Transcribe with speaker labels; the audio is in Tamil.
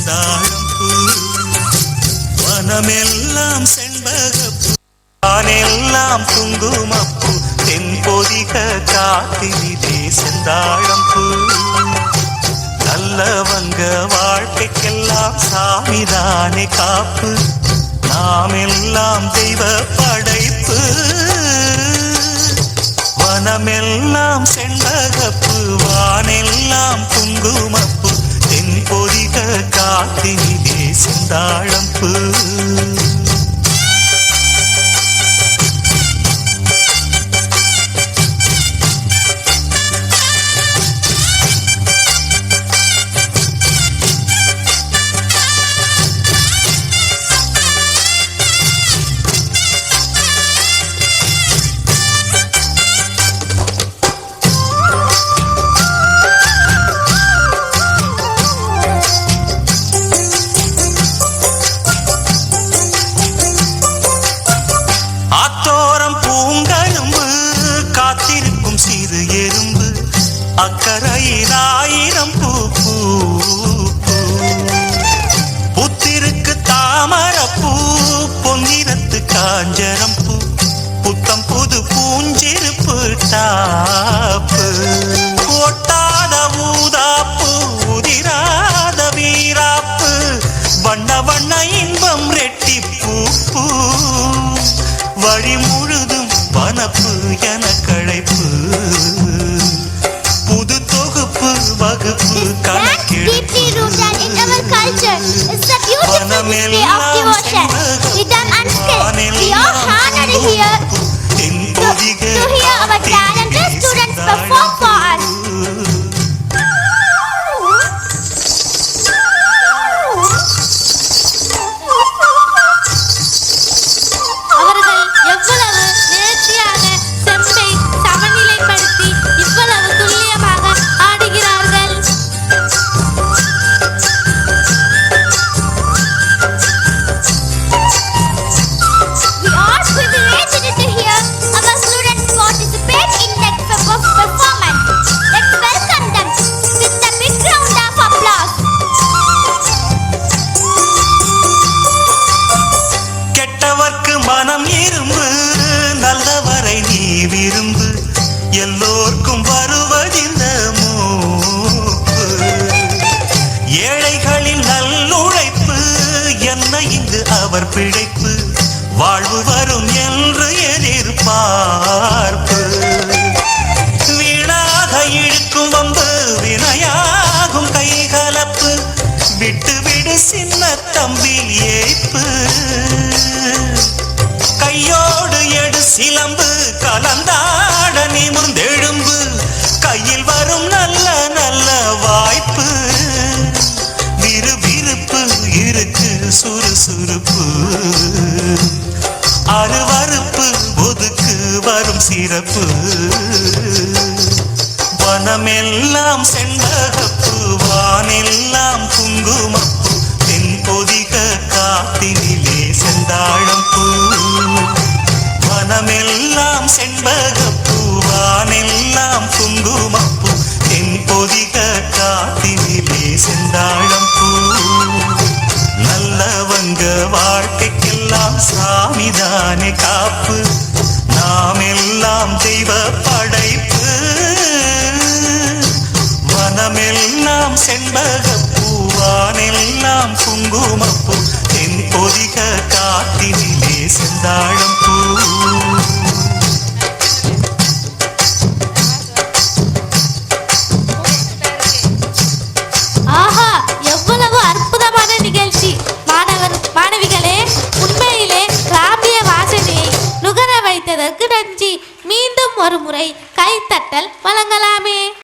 Speaker 1: செந்தாழம் பூ வனமெல்லாம் செண்பகப்பூ வானெல்லாம் குங்குமப்பூ தென்பொதிக காத்தினிலே செந்தாழம் பூ நல்லவங்க வாழ்க்கைக்கெல்லாம் சாமிதானே காப்பு நாம் எல்லாம் தெய்வ படைப்பு வனமெல்லாம் செண்பகப்பூ வானெல்லாம் குங்குமப்பூ தென்பொதிக காத்தினிலே செந்தாழம் பூ அக்கரையில் ஆயிரம் பூ புத்திருக்கு தாமரப்பூ பொன்னிறத்து காஞ்சரம் பூ புத்தம் புது பூஞ்சிருப்பு டாப்பு ஒட்டாத ஊதாப்பு உதிராத வீராப்பு வண்ண வண்ண இன்பம் ரெட்டிப்பூ பூ வழி முழுதும் வனப்பு என கழைப்பு வகுப்பு கணக்கெடுப்பு மனம் இரும்பு நல்லவரை நீ விரும்பு எல்லோர்க்கும் வருவதிந்த மூப்பு ஏழைகளின் நல்லுழைப்பு என்ன இங்கு அவர் பிழைப்பு வாழ்வு வரும் என்று எதிர்பார்ப்பு வீணாக இழுக்கும் வம்பு வினையாகும் கைகலப்பு விட்டு விடு சின்ன தம்பி ஏய்ப்பு கையோடு எடு சிலம்பு கலந்தாட நிமிர்ந்தெழும்பு கையில் வரும் நல்ல நல்ல வாய்ப்பு விறுவிறுப்பு இருக்கு சுறுசுறுப்பு அருவறுப்பு ஒதுக்கு வரும் சிறப்பு வனமெல்லாம் செண்பகப்பூ வானெல்லாம் குங்குமப்பூ தென்பொதிக காத்தினிலே செந்தாழம் பூ வனமெல்லாம் செண்பகப்பூ வானெல்லாம் குங்குமப்பூ தென்பொதிக காத்தினிலே செந்தாழம் பூ நல்லவங்க வாழ்க்கைக்கெல்லாம் சாமிதானே காப்பு நாம் எல்லாம் தெய்வ படைப்பு வனமெல்லாம் செண்பகப்பூ வானெல்லாம் குங்குமப்பூ தென்பொதிக காத்தினிலே செந்தாழம் பூ